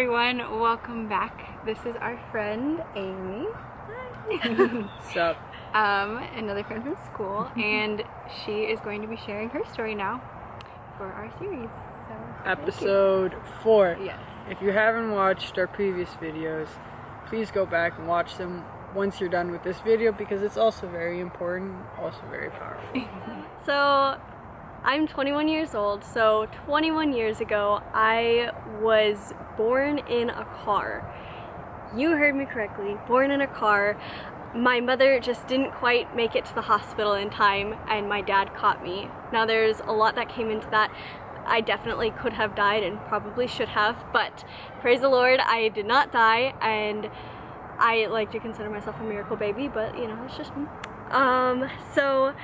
everyone, welcome back. This is our friend Amy. Hi. What's up? Another friend from school, and she is going to be sharing her story now for our series. So Episode 4. Yes. If you haven't watched our previous videos, please go back and watch them once you're done with this video, because it's also very important, also very powerful. So I'm 21 years old, so 21 years ago I was born in a car. You heard me correctly, born in a car. My mother just didn't quite make it to the hospital in time, and my dad caught me. Now there's a lot that came into that. I definitely could have died and probably should have, but praise the Lord, I did not die, and I like to consider myself a miracle baby, but you know, it's just me. So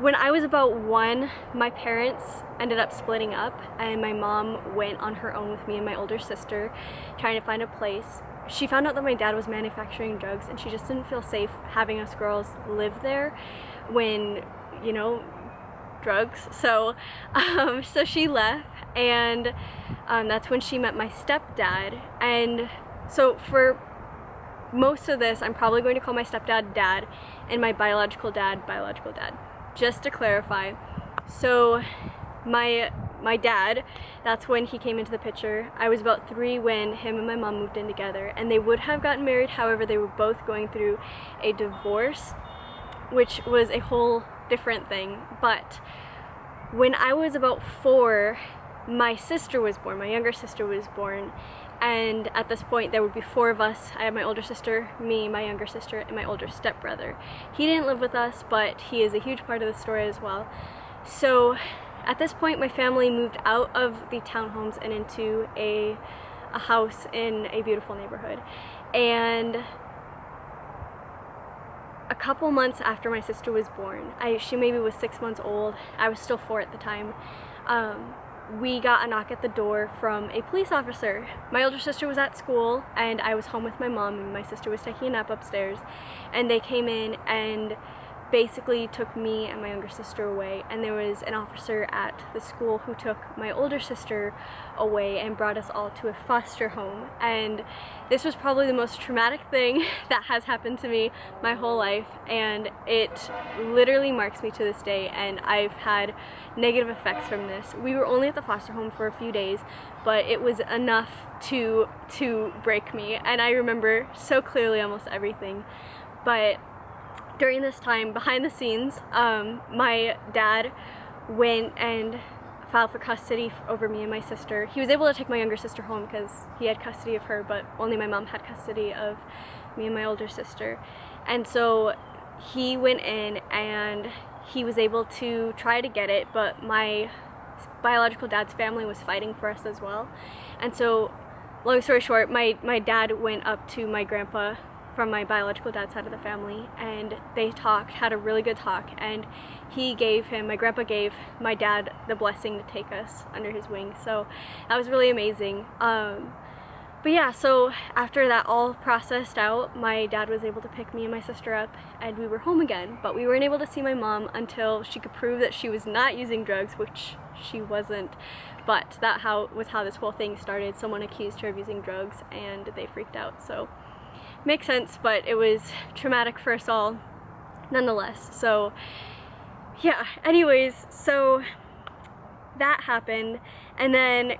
when I was about 1, my parents ended up splitting up, and my mom went on her own with me and my older sister trying to find a place. She found out that my dad was manufacturing drugs, and she just didn't feel safe having us girls live there when, you know, drugs. So so she left, and that's when she met my stepdad. And so for most of this, I'm probably going to call my stepdad Dad and my biological dad Dad. Just to clarify, so my dad, that's when he came into the picture. I was about 3 when him and my mom moved in together, and they would have gotten married. However, they were both going through a divorce, which was a whole different thing. But when I was about 4, my sister was born, my younger sister was born, and at this point there would be 4 of us. I had my older sister, me, my younger sister, and my older stepbrother. He didn't live with us, but he is a huge part of the story as well. So at this point my family moved out of the townhomes and into a house in a beautiful neighborhood. And a couple months after my sister was born, she maybe was 6 months old, I was still 4 at the time, we got a knock at the door from a police officer. My older sister was at school, and I was home with my mom, and my sister was taking a nap upstairs, and they came in and basically took me and my younger sister away. And there was an officer at the school who took my older sister away and brought us all to a foster home. And this was probably the most traumatic thing that has happened to me my whole life, and it literally marks me to this day, and I've had negative effects from this. We were only at the foster home for a few days, but it was enough to break me, and I remember so clearly almost everything. But during this time, behind the scenes, my dad went and filed for custody over me and my sister. He was able to take my younger sister home because he had custody of her, but only my mom had custody of me and my older sister. And so he went in and he was able to try to get it, but my biological dad's family was fighting for us as well. And so, long story short, my dad went up to my grandpa from my biological dad's side of the family, and they talked, had a really good talk, and my grandpa gave my dad the blessing to take us under his wing. So that was really amazing. But yeah, so after that all processed out, my dad was able to pick me and my sister up, and we were home again. But we weren't able to see my mom until she could prove that she was not using drugs, which she wasn't. But that was how this whole thing started. Someone accused her of using drugs, and they freaked out. So makes sense, but it was traumatic for us all nonetheless. So yeah, anyways, so that happened, and then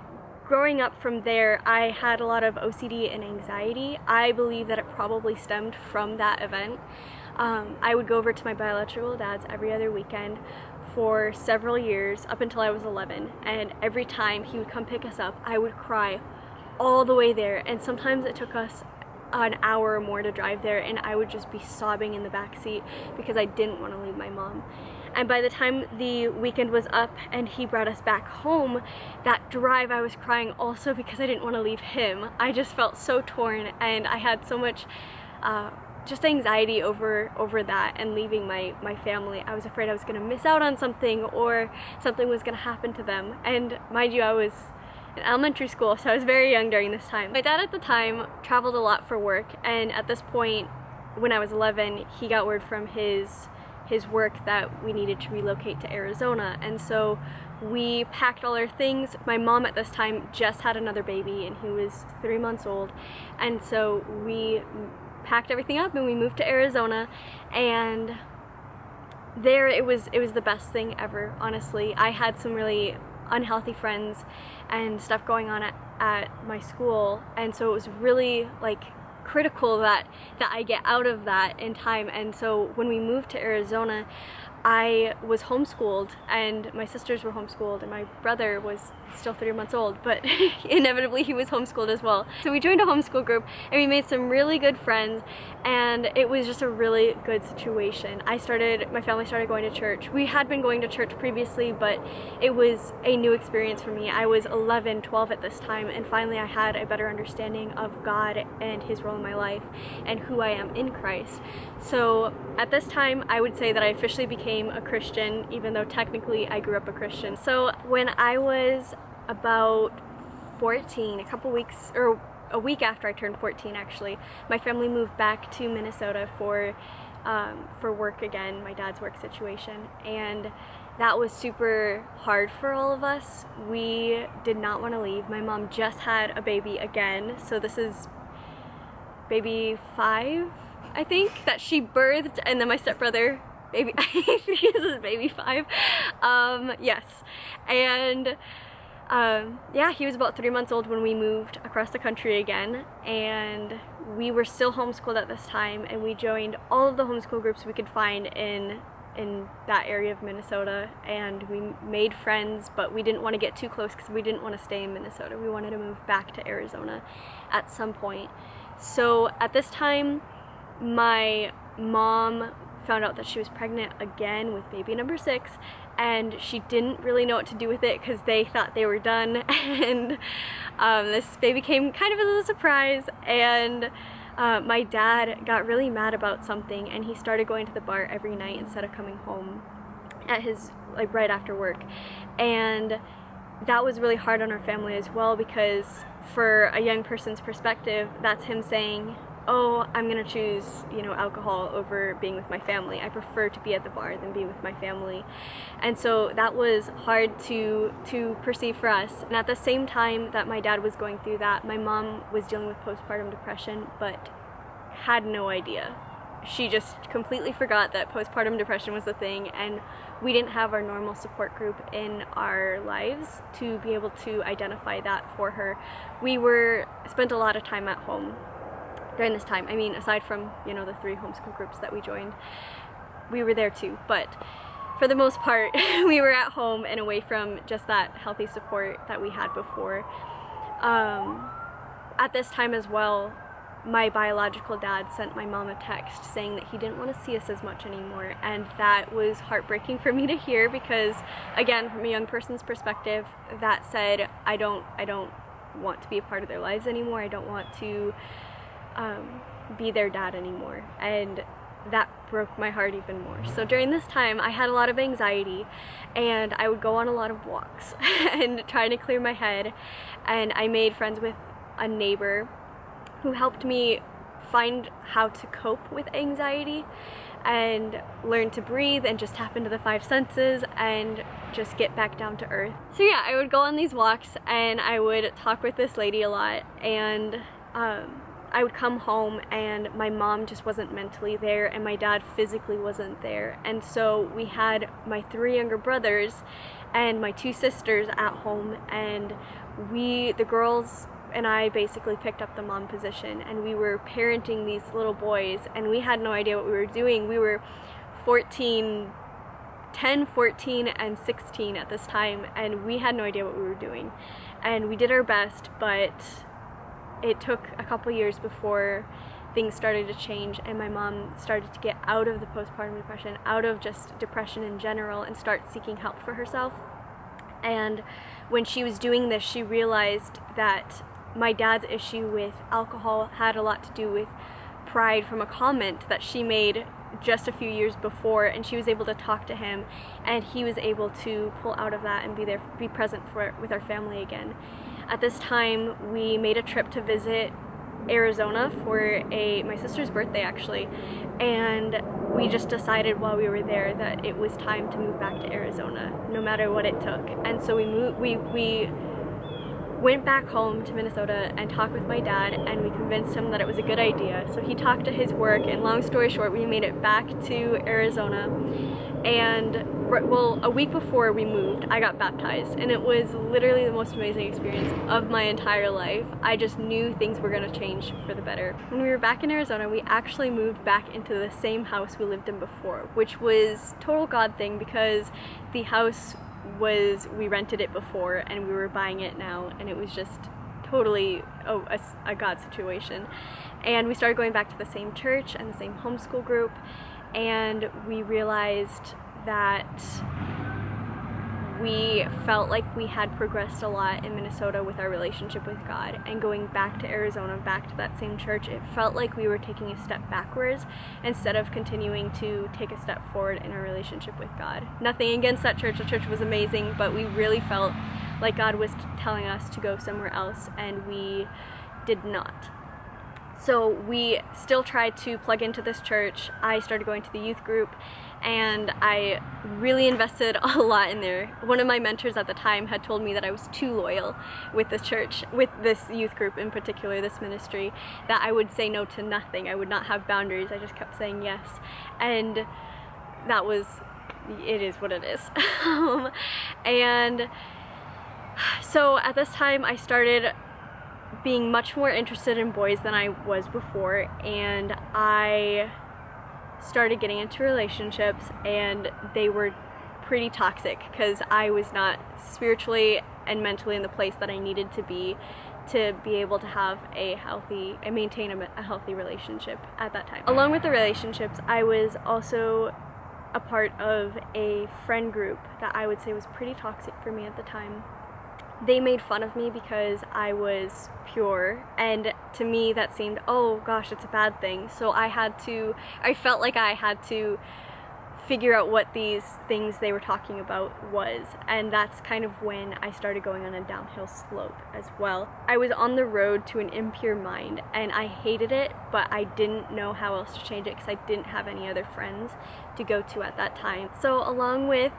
growing up from there, I had a lot of OCD and anxiety. I believe that it probably stemmed from that event. I would go over to my biological dad's every other weekend for several years, up until I was 11, and every time he would come pick us up, I would cry all the way there, and sometimes it took us an hour or more to drive there, and I would just be sobbing in the back seat because I didn't want to leave my mom. And by the time the weekend was up and he brought us back home, that drive I was crying also because I didn't want to leave him. I just felt so torn, and I had so much just anxiety over that and leaving my family. I was afraid I was going to miss out on something, or something was going to happen to them. And mind you, I was in elementary school, so I was very young during this time. My dad at the time traveled a lot for work, and at this point, when I was 11, he got word from his his work that we needed to relocate to Arizona. And so we packed all our things. My mom at this time just had another baby and he was 3 months old. And so we packed everything up and we moved to Arizona, and there it was the best thing ever, honestly. I had some really unhealthy friends and stuff going on at my school, and so it was really like critical that I get out of that in time. And so when we moved to Arizona, I was homeschooled, and my sisters were homeschooled, and my brother was still 3 months old, but inevitably he was homeschooled as well. So we joined a homeschool group and we made some really good friends, and it was just a really good situation. My family started going to church. We had been going to church previously, but it was a new experience for me. I was 11, 12 at this time, and finally I had a better understanding of God and his role in my life and who I am in Christ. So at this time, I would say that I officially became a Christian, even though technically I grew up a Christian. So when I was about 14, a week after I turned 14 actually, my family moved back to Minnesota for work again, my dad's work situation, and that was super hard for all of us. We did not want to leave. My mom just had a baby again, so this is baby 5, I think, that she birthed, and then my stepbrother, baby, I think this is baby 5, yes, and yeah, he was about 3 months old when we moved across the country again, and we were still homeschooled at this time, and we joined all of the homeschool groups we could find in that area of Minnesota, and we made friends, but we didn't want to get too close because we didn't want to stay in Minnesota. We wanted to move back to Arizona at some point. So at this time, my mom found out that she was pregnant again with baby number 6, and she didn't really know what to do with it because they thought they were done, and this baby came kind of as a surprise, and my dad got really mad about something, and he started going to the bar every night instead of coming home at his, like, right after work. And that was really hard on our family as well, because for a young person's perspective, that's him saying, oh, I'm gonna choose, alcohol over being with my family. I prefer to be at the bar than be with my family. And so that was hard to perceive for us. And at the same time that my dad was going through that, my mom was dealing with postpartum depression, but had no idea. She just completely forgot that postpartum depression was a thing, and we didn't have our normal support group in our lives to be able to identify that for her. We spent a lot of time at home during this time. I mean, aside from, the 3 homeschool groups that we joined, we were there too, but for the most part, we were at home and away from just that healthy support that we had before. At this time as well, my biological dad sent my mom a text saying that he didn't want to see us as much anymore, and that was heartbreaking for me to hear, because again, from a young person's perspective, that said, I don't want to be a part of their lives anymore. I don't want to be their dad anymore, and that broke my heart even more. So during this time, I had a lot of anxiety, and I would go on a lot of walks and trying to clear my head, and I made friends with a neighbor who helped me find how to cope with anxiety and learn to breathe and just tap into the 5 senses and just get back down to earth. So yeah, I would go on these walks and I would talk with this lady a lot, and I would come home and my mom just wasn't mentally there and my dad physically wasn't there. And so we had my 3 younger brothers and my 2 sisters at home, and the girls and I basically picked up the mom position, and we were parenting these little boys, and we had no idea what we were doing. We were 10, 14, and 16 at this time, and we had no idea what we were doing. And we did our best, but it took a couple years before things started to change, and my mom started to get out of the postpartum depression, out of just depression in general, and start seeking help for herself. And when she was doing this, she realized that my dad's issue with alcohol had a lot to do with pride from a comment that she made just a few years before, and she was able to talk to him, and he was able to pull out of that and be present with our family again. At this time, we made a trip to visit Arizona for my sister's birthday, actually, and we just decided while we were there that it was time to move back to Arizona, no matter what it took. And so we went back home to Minnesota and talked with my dad, and we convinced him that it was a good idea. So he talked to his work, and long story short, we made it back to Arizona. And well, a week before we moved, I got baptized, and it was literally the most amazing experience of my entire life. I just knew things were going to change for the better. When we were back in Arizona, we actually moved back into the same house we lived in before, which was total God thing, because the house we rented it before and we were buying it now, and it was just totally a God situation. And we started going back to the same church and the same homeschool group, and we realized that we felt like we had progressed a lot in Minnesota with our relationship with God, and going back to Arizona, back to that same church, it felt like we were taking a step backwards instead of continuing to take a step forward in our relationship with God. Nothing against that church, the church was amazing, but we really felt like God was telling us to go somewhere else, and we did not. So we still tried to plug into this church. I started going to the youth group, and I really invested a lot in there. One of my mentors at the time had told me that I was too loyal with this church, with this youth group in particular, this ministry, that I would say no to nothing. I would not have boundaries. I just kept saying yes. And that was, it is what it is. And so at this time I started being much more interested in boys than I was before, and I started getting into relationships, and they were pretty toxic because I was not spiritually and mentally in the place that I needed to be able to have maintain a healthy relationship at that time. Along with the relationships, I was also a part of a friend group that I would say was pretty toxic for me at the time. They made fun of me because I was pure, and to me that seemed, oh gosh, it's a bad thing. So I felt like I had to figure out what these things they were talking about was, and that's kind of when I started going on a downhill slope as well. I was on the road to an impure mind, and I hated it, but I didn't know how else to change it because I didn't have any other friends to go to at that time. So along with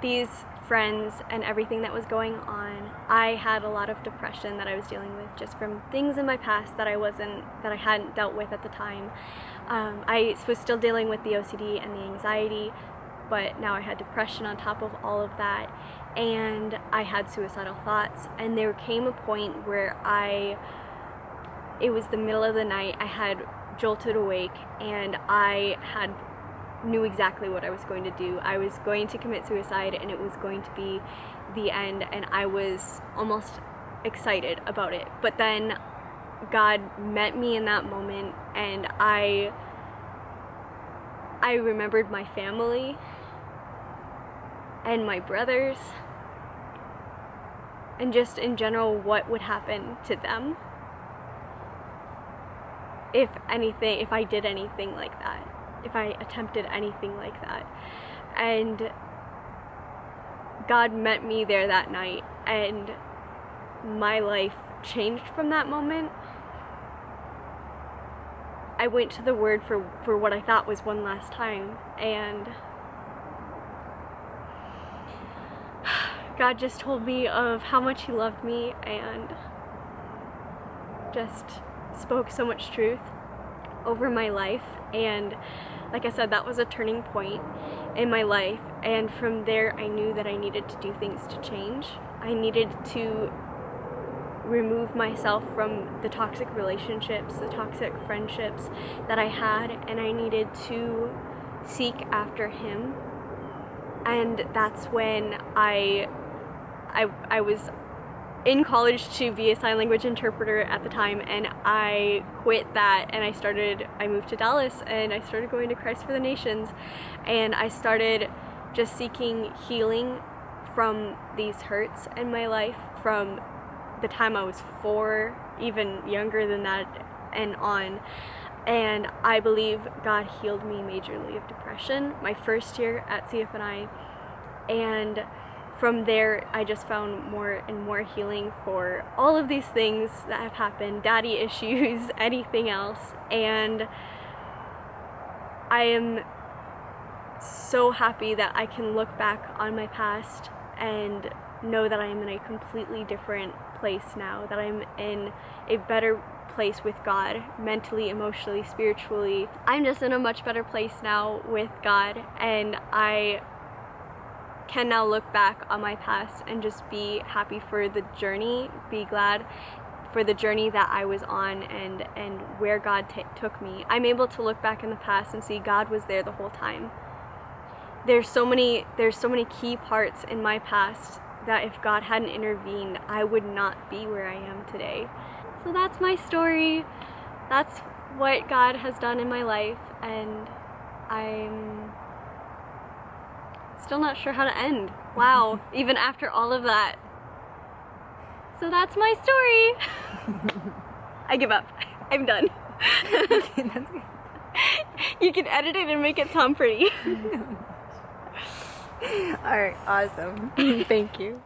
these friends and everything that was going on, I had a lot of depression that I was dealing with just from things in my past that I hadn't dealt with at the time. I was still dealing with the OCD and the anxiety, but now I had depression on top of all of that, and I had suicidal thoughts. And there came a point where it was the middle of the night, I had jolted awake, and I knew exactly what I was going to do. I was going to commit suicide, and it was going to be the end, and I was almost excited about it. But then God met me in that moment, and I remembered my family and my brothers, and just in general what would happen to them if I did anything like that, if I attempted anything like that. And God met me there that night, and my life changed from that moment. I went to the Word for what I thought was one last time, and God just told me of how much He loved me, and just spoke so much truth over my life. And like I said, that was a turning point in my life, and from there I knew that I needed to do things to change. I needed to remove myself from the toxic relationships, the toxic friendships that I had, and I needed to seek after Him. And that's when I was in college to be a sign language interpreter at the time, and I quit that, and I moved to Dallas, and I started going to Christ for the Nations, and I started just seeking healing from these hurts in my life from the time I was 4, even younger than that and on. And I believe God healed me majorly of depression my first year at CFNI, and from there I just found more and more healing for all of these things that have happened, daddy issues, anything else. And I am so happy that I can look back on my past and know that I am in a completely different place now, that I'm in a better place with God, mentally, emotionally, spiritually. I'm just in a much better place now with God, and I can now look back on my past and just be happy for the journey, be glad for the journey that I was on and where God took me. I'm able to look back in the past and see God was there the whole time. There's so many key parts in my past that if God hadn't intervened, I would not be where I am today. So that's my story. That's what God has done in my life, and I'm still not sure how to end. Wow, even after all of that. So that's my story. I give up. I'm done. Okay, that's good. You can edit it and make it sound pretty. Alright, awesome. Thank you.